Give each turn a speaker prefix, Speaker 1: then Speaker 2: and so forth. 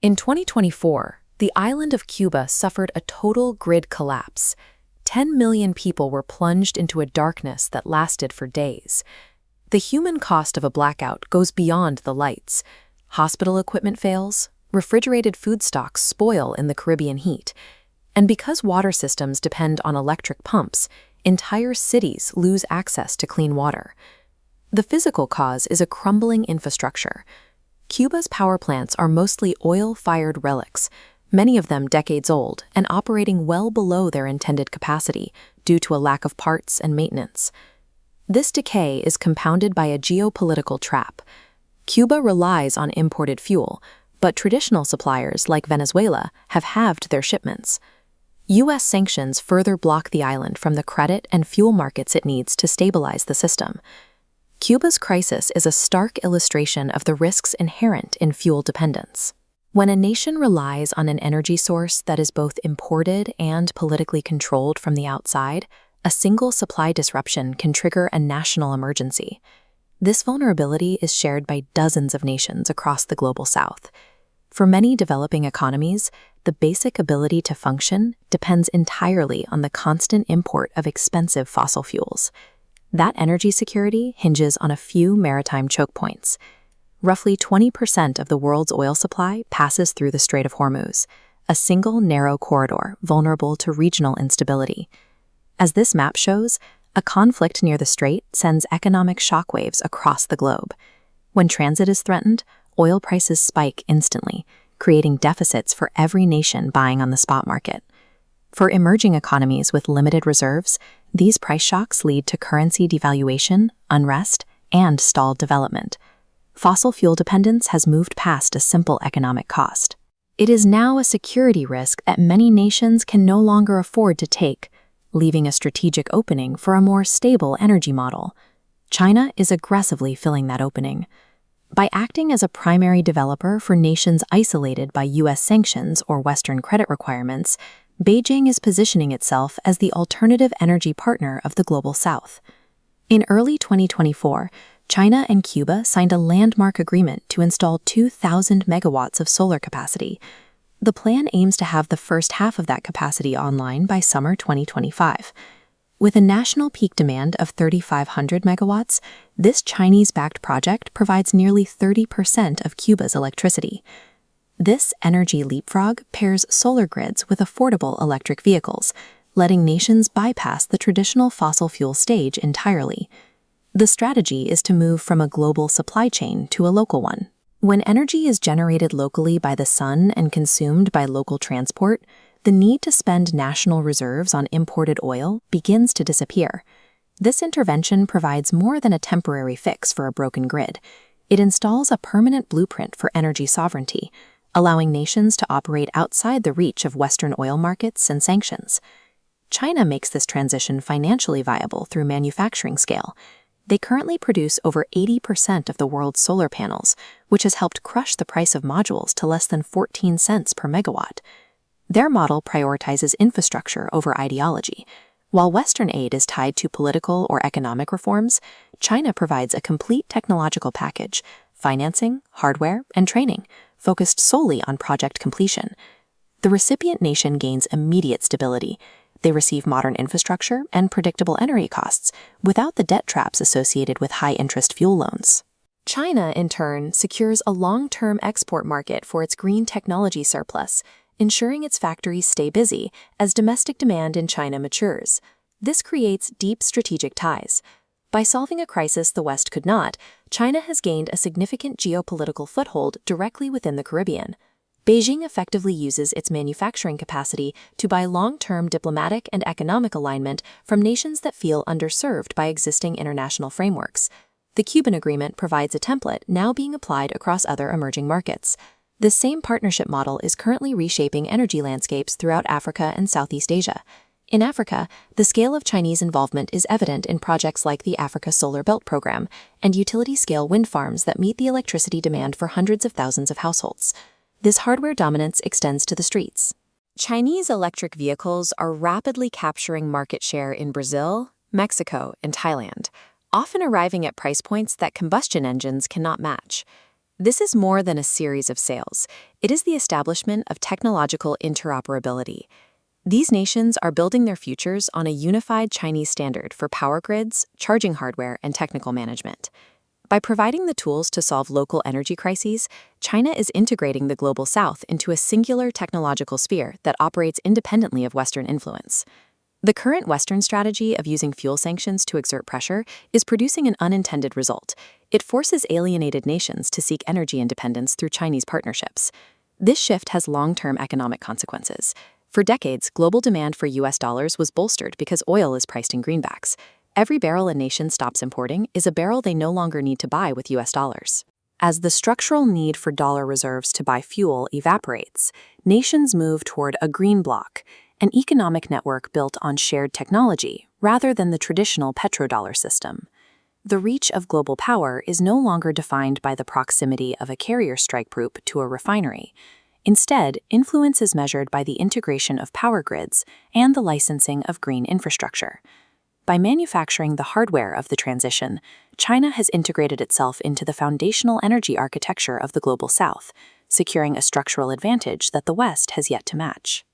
Speaker 1: In 2024, the island of Cuba suffered a total grid collapse. 10 million people were plunged into a darkness that lasted for days. The human cost of a blackout goes beyond the lights. Hospital equipment fails, refrigerated food stocks spoil in the Caribbean heat, and because water systems depend on electric pumps, entire cities lose access to clean water. The physical cause is a crumbling infrastructure. Cuba's power plants are mostly oil-fired relics, many of them decades old and operating well below their intended capacity due to a lack of parts and maintenance. This decay is compounded by a geopolitical trap. Cuba relies on imported fuel, but traditional suppliers like Venezuela have halved their shipments. U.S. sanctions further block the island from the credit and fuel markets it needs to stabilize the system. Cuba's crisis is a stark illustration of the risks inherent in fuel dependence. When a nation relies on an energy source that is both imported and politically controlled from the outside, a single supply disruption can trigger a national emergency. This vulnerability is shared by dozens of nations across the global south. For many developing economies, the basic ability to function depends entirely on the constant import of expensive fossil fuels. That energy security hinges on a few maritime choke points. Roughly 20% of the world's oil supply passes through the Strait of Hormuz, a single narrow corridor vulnerable to regional instability. As this map shows, a conflict near the strait sends economic shockwaves across the globe. When transit is threatened, oil prices spike instantly, creating deficits for every nation buying on the spot market. For emerging economies with limited reserves, these price shocks lead to currency devaluation, unrest, and stalled development. Fossil fuel dependence has moved past a simple economic cost. It is now a security risk that many nations can no longer afford to take, leaving a strategic opening for a more stable energy model. China is aggressively filling that opening. By acting as a primary developer for nations isolated by U.S. sanctions or Western credit requirements, Beijing is positioning itself as the alternative energy partner of the Global South. In early 2024, China and Cuba signed a landmark agreement to install 2,000 megawatts of solar capacity. The plan aims to have the first half of that capacity online by summer 2025. With a national peak demand of 3,500 megawatts, this Chinese-backed project provides nearly 30% of Cuba's electricity. This energy leapfrog pairs solar grids with affordable electric vehicles, letting nations bypass the traditional fossil fuel stage entirely. The strategy is to move from a global supply chain to a local one. When energy is generated locally by the sun and consumed by local transport, the need to spend national reserves on imported oil begins to disappear. This intervention provides more than a temporary fix for a broken grid. It installs a permanent blueprint for energy sovereignty, allowing nations to operate outside the reach of Western oil markets and sanctions. China makes this transition financially viable through manufacturing scale. They currently produce over 80% of the world's solar panels, which has helped crush the price of modules to less than 14 cents per megawatt. Their model prioritizes infrastructure over ideology. While Western aid is tied to political or economic reforms, China provides a complete technological package, financing, hardware, and training, focused solely on project completion. The recipient nation gains immediate stability. They receive modern infrastructure and predictable energy costs without the debt traps associated with high-interest fuel loans. China, in turn, secures a long-term export market for its green technology surplus, ensuring its factories stay busy as domestic demand in China matures. This creates deep strategic ties. By solving a crisis the West could not, China has gained a significant geopolitical foothold directly within the Caribbean. Beijing effectively uses its manufacturing capacity to buy long-term diplomatic and economic alignment from nations that feel underserved by existing international frameworks. The Cuban agreement provides a template now being applied across other emerging markets. This same partnership model is currently reshaping energy landscapes throughout Africa and Southeast Asia. In Africa, the scale of Chinese involvement is evident in projects like the Africa Solar Belt program and utility-scale wind farms that meet the electricity demand for hundreds of thousands of households. This hardware dominance extends to the streets. Chinese electric vehicles are rapidly capturing market share in Brazil, Mexico, and Thailand, often arriving at price points that combustion engines cannot match. This is more than a series of sales. It is the establishment of technological interoperability. These nations are building their futures on a unified Chinese standard for power grids, charging hardware, and technical management. By providing the tools to solve local energy crises, China is integrating the global south into a singular technological sphere that operates independently of Western influence. The current Western strategy of using fuel sanctions to exert pressure is producing an unintended result. It forces alienated nations to seek energy independence through Chinese partnerships. This shift has long-term economic consequences. For decades, global demand for US dollars was bolstered because oil is priced in greenbacks. Every barrel a nation stops importing is a barrel they no longer need to buy with US dollars. As the structural need for dollar reserves to buy fuel evaporates, nations move toward a green bloc, an economic network built on shared technology rather than the traditional petrodollar system. The reach of global power is no longer defined by the proximity of a carrier strike group to a refinery. Instead, influence is measured by the integration of power grids and the licensing of green infrastructure. By manufacturing the hardware of the transition, China has integrated itself into the foundational energy architecture of the global south, securing a structural advantage that the West has yet to match.